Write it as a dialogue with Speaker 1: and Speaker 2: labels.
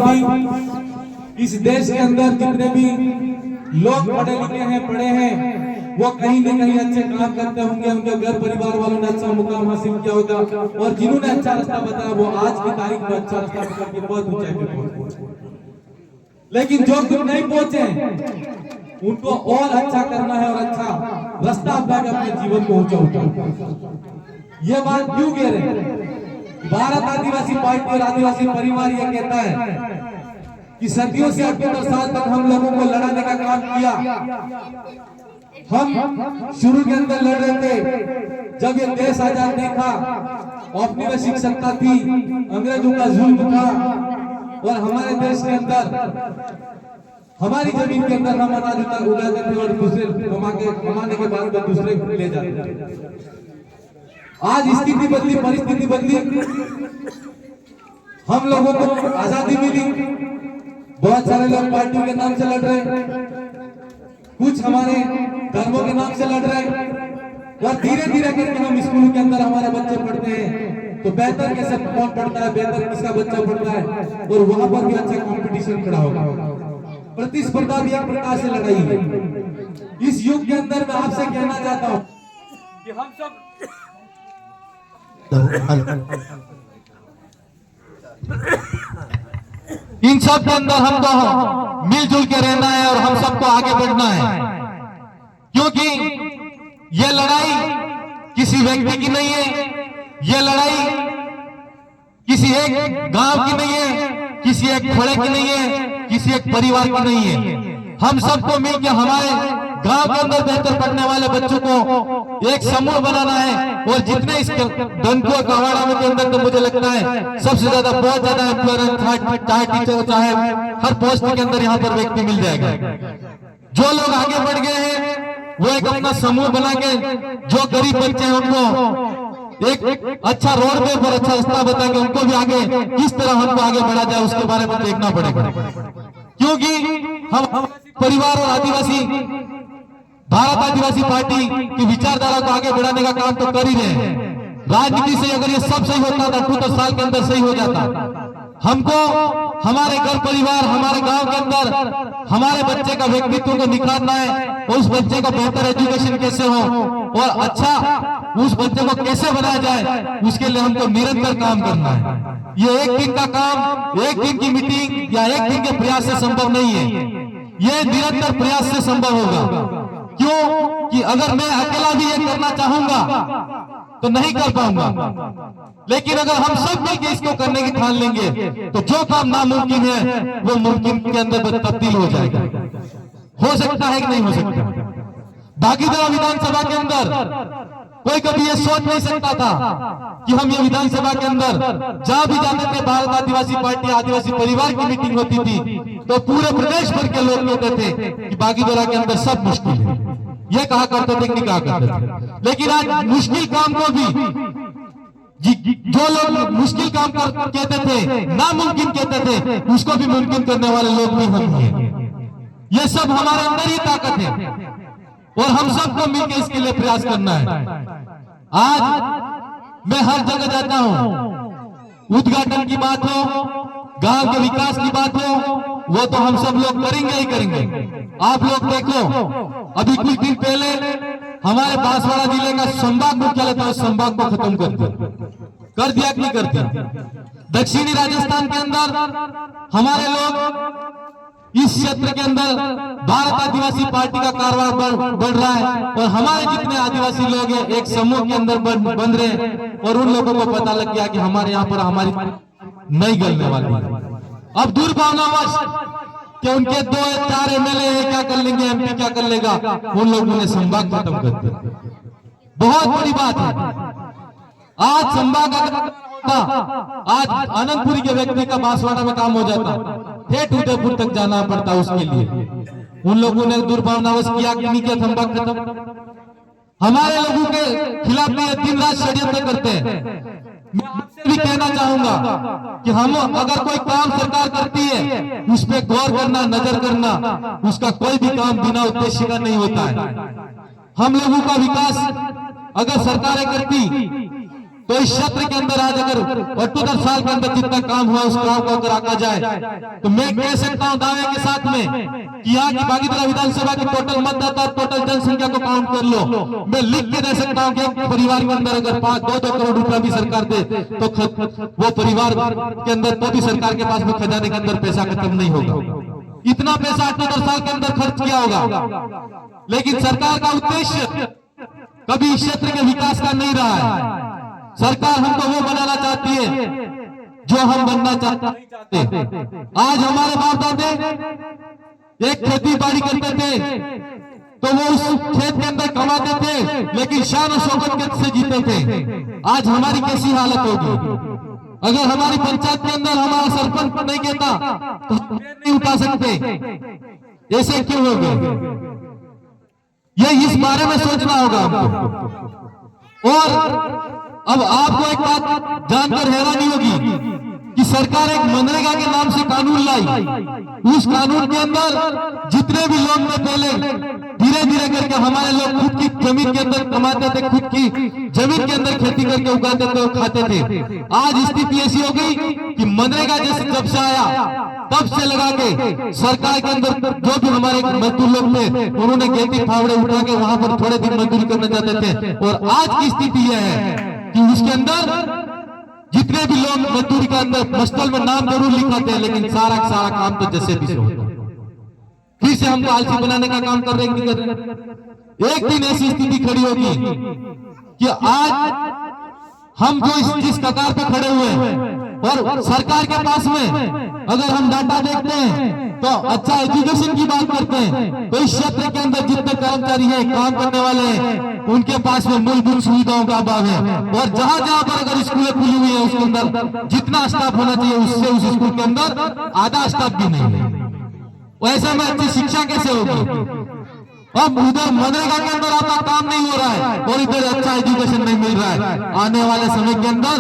Speaker 1: भी इस देश के अंदर जितने भी लोग पढ़े लिखे हैं, पढ़े हैं, वो कहीं न कहीं अच्छे काम करते होंगे, उनके घर परिवार वालों ने अच्छा मुकाम हासिल किया होगा, और जिन्होंने अच्छा रास्ता बताया वो आज की तारीख में अच्छा रास्ता पकड़ के बहुत ऊंचाई पे पहुंचे। लेकिन जो खुद नहीं पहुंचे उनको और अच्छा करना है और अच्छा रास्ता अपना के अपने जीवन को ऊंचा उठाना। ये बात क्यों कह रहे हैं? भारत आदिवासी पार्टी और आदिवासी परिवार ये कहता है कि सदियों से 78 साल तक हम लोगों को लड़ाने का काम किया। हम शुरू के अंदर लड़ रहे थे जब ये देश आजाद नहीं था, औपनिवेशिक सत्ता थी, अंग्रेजों का जुल्म था, और हमारे देश के अंदर हमारी जमीन के अंदर हम अनाज उगाते थे और दूसरे कमाने के बाद में दूसरे को ले जाते थे। आज स्थिति बदली, परिस्थिति बदली, हम लोगों को आजादी मिली, बहुत सारे लोग पार्टियों के नाम से लड़ रहे, कुछ हमारे धर्मों के नाम से लड़ रहे, और धीरे धीरे करके हम स्कूल के अंदर हमारे बच्चे पढ़ते हैं तो बेहतर कैसे कौन पढ़ता है, बेहतर किसका बच्चा पढ़ता है, और वहां पर भी अच्छा कंपटीशन खड़ा होगा। प्रतिस्पर्धा भी एक प्रकार से लड़ाई है। इस युग के अंदर मैं आपसे कहना चाहता हूं कि हम सब
Speaker 2: इन सब के अंदर हमको मिलजुल के रहना है और हम सबको आगे बढ़ना है, क्योंकि ये लड़ाई किसी व्यक्ति की नहीं है, ये लड़ाई किसी एक गांव की नहीं है, किसी एक खोड़े की नहीं है, किसी एक परिवार की नहीं है। हम सबको मिलकर हमारे गांव के अंदर बेहतर पढ़ने वाले बच्चों को एक समूह बनाना है, और जितने इस डंको कवाड़ा में के अंदर तो मुझे लगता है सबसे ज्यादा बहुत ज्यादा एम्प्लॉयर, चाहे टीचर चाहे हर पोस्ट के अंदर यहाँ पर व्यक्ति मिल जाएगा। जो लोग आगे बढ़ गए हैं वो एक अपना समूह बना के जो गरीब बच्चे हैं उनको एक अच्छा रोड पे पर अच्छा रास्ता बता के उनको भी आगे किस तरह हमको आगे बढ़ा जाए उसके बारे में देखना पड़ेगा, क्योंकि हम परिवार और आदिवासी भारत आदिवासी पार्टी की विचारधारा को आगे बढ़ाने का काम तो कर ही रहे हैं। राजनीति से अगर ये सब सही होता था 78 साल के अंदर सही हो जाता। हमको हमारे घर परिवार, हमारे गांव के अंदर हमारे बच्चे का व्यक्तित्व को निखारना है, और उस बच्चे का बेहतर एजुकेशन कैसे हो और अच्छा उस बच्चे को कैसे बनाया जाए, उसके लिए हमको निरंतर काम करना है। ये एक दिन का काम, एक दिन की मीटिंग या एक दिन के प्रयास से संभव नहीं है, ये निरंतर प्रयास से संभव होगा। क्यों कि अगर मैं अकेला भी ये करना चाहूंगा तो नहीं कर पाऊंगा, लेकिन अगर हम सब मिलकर इसको करने की ठान लेंगे तो जो काम नामुमकिन है वो मुमकिन के अंदर तब्दील हो जाएगा। हो सकता है कि नहीं हो सकता? भागीदार विधानसभा के अंदर कोई कभी ये सोच नहीं सकता था कि हम ये विधानसभा के अंदर जहां भी जाते थे, भारत आदिवासी पार्टी आदिवासी परिवार की मीटिंग होती थी तो पूरे प्रदेश भर के लोग कहते थे कि बागीदोरा के अंदर सब मुश्किल है, ये कहा करते थे कि नहीं कहा करते थे। लेकिन आज मुश्किल काम को भी जो लोग मुश्किल काम कहते थे, नामुमकिन कहते थे, उसको भी मुमकिन करने वाले लोग भी हम हैं। ये सब हमारे अंदर ही ताकत है और हम सबको मिलकर इसके लिए प्रयास करना है। आज मैं हर जगह जाता हूं, उद्घाटन की बात हो, गांव के विकास की बात हो, वो तो हम सब लोग करेंगे ही करेंगे। आप लोग देखो, अभी कुछ दिन पहले हमारे बांसवाड़ा जिले का संभाग मुख्यालय था, उस संभाग को खत्म कर दिया कि नहीं कर दिया। दक्षिणी राजस्थान के अंदर हमारे लोग इस क्षेत्र के अंदर भारत आदिवासी पार्टी का कारोबार बढ़ रहा है, और हमारे जितने आदिवासी लोग हैं एक समूह के अंदर बन रहे हैं, और उन लोगों को पता लग गया कि हमारे यहाँ पर हमारी नहीं गलने वाली है। अब दुर्भावनावश कि उनके 2-4 एमएलए क्या कर लेंगे, एमपी क्या कर लेगा, उन लोगों ने संभाग खत्म कर दिया। बहुत बड़ी बात है। आज संभाग आज आनंदपुरी के व्यक्ति का बांसवाड़ा में काम हो जाता, ठेठ उदयपुर तक जाना पड़ता उसके लिए। उन लोगों ने दुर्भावनावश किया कि नहीं किया संभाग खत्म। हमारे लोगों के खिलाफ भी दिन रात षड्यंत्र करते हैं। मैं आपसे भी कहना चाहूंगा कि हम अगर कोई काम सरकार करती है उस पर गौर करना, नजर करना, उसका कोई भी काम बिना उद्देश्य का नहीं होता है। हम लोगों का विकास अगर सरकारें करती तो इस क्षेत्र के अंदर आज अगर 78 साल के अंदर जितना काम हुआ उस काम को अगर आका जाए तो मैं कह सकता हूं दावे के साथ में कि यहाँ की बागीपुरा विधानसभा की टोटल मतदाता टोटल जनसंख्या को काउंट कर लो, मैं लिख के दे सकता हूं कि एक परिवार के अंदर अगर 2-2 करोड़ रुपया भी सरकार दे तो वो परिवार के अंदर तो भी सरकार के पास में खजाने के अंदर पैसा खत्म नहीं होगा। इतना पैसा 78 साल के अंदर खर्च किया होगा, लेकिन सरकार का उद्देश्य कभी इस क्षेत्र के विकास का नहीं रहा है। सरकार हमको वो बनाना चाहती है जो हम बनना चाहते हैं। आज हमारे बाप दादे एक खेती बाड़ी करते थे तो वो उस खेत के अंदर कमाते थे, लेकिन शान और शौकत से जीते थे। आज हमारी कैसी हालत होगी अगर हमारी पंचायत के अंदर हमारा सरपंच नहीं कहता तो हम नहीं उठा सकते। ऐसे क्यों हो गए? ये इस बारे में सोचना होगा हमको। और अब आपको एक बात जानकर हैरानी होगी कि सरकार एक मनरेगा के नाम से कानून लाई। उस कानून के अंदर जितने भी लोग में पहले धीरे धीरे करके हमारे लोग खुद की जमीन के अंदर कमाते थे, खुद की जमीन के अंदर खेती करके उगाते थे और खाते थे। आज स्थिति ऐसी हो गई कि मनरेगा जैसे जब से आया तब से लगा के सरकार के अंदर जो भी हमारे मजदूर लोग थे उन्होंने खेती फावड़े उठा के वहां पर थोड़े दिन मजदूरी करने जाते थे। और आज की स्थिति यह है कि उसके अंदर जितने भी लोग मजदूरी के अंदर मस्टल में नाम जरूर लिखाते हैं, लेकिन सारा काम तो जैसे भी होता है। फिर से हमको आलसी बनाने का काम कर रहे हैं। एक दिन ऐसी स्थिति खड़ी होगी कि आज हम जो जिस कतार पे खड़े हुए हैं और सरकार के पास में अगर हम डाटा देखते हैं तो अच्छा एजुकेशन की बात करते हैं तो इस क्षेत्र के अंदर जितने कर्मचारी हैं, काम करने वाले हैं, उनके पास में मूलभूत सुविधाओं का अभाव है। और जहां जहां पर अगर स्कूलें खुली हुई है उसके अंदर जितना स्टाफ होना चाहिए उससे उस स्कूल के अंदर आधा स्टाफ भी नहीं है। ऐसे में अच्छी शिक्षा कैसे होगी? अब उधर मनरेगा के अंदर आपका काम नहीं हो रहा है और इधर अच्छा एजुकेशन नहीं मिल रहा है। आने वाले समय के अंदर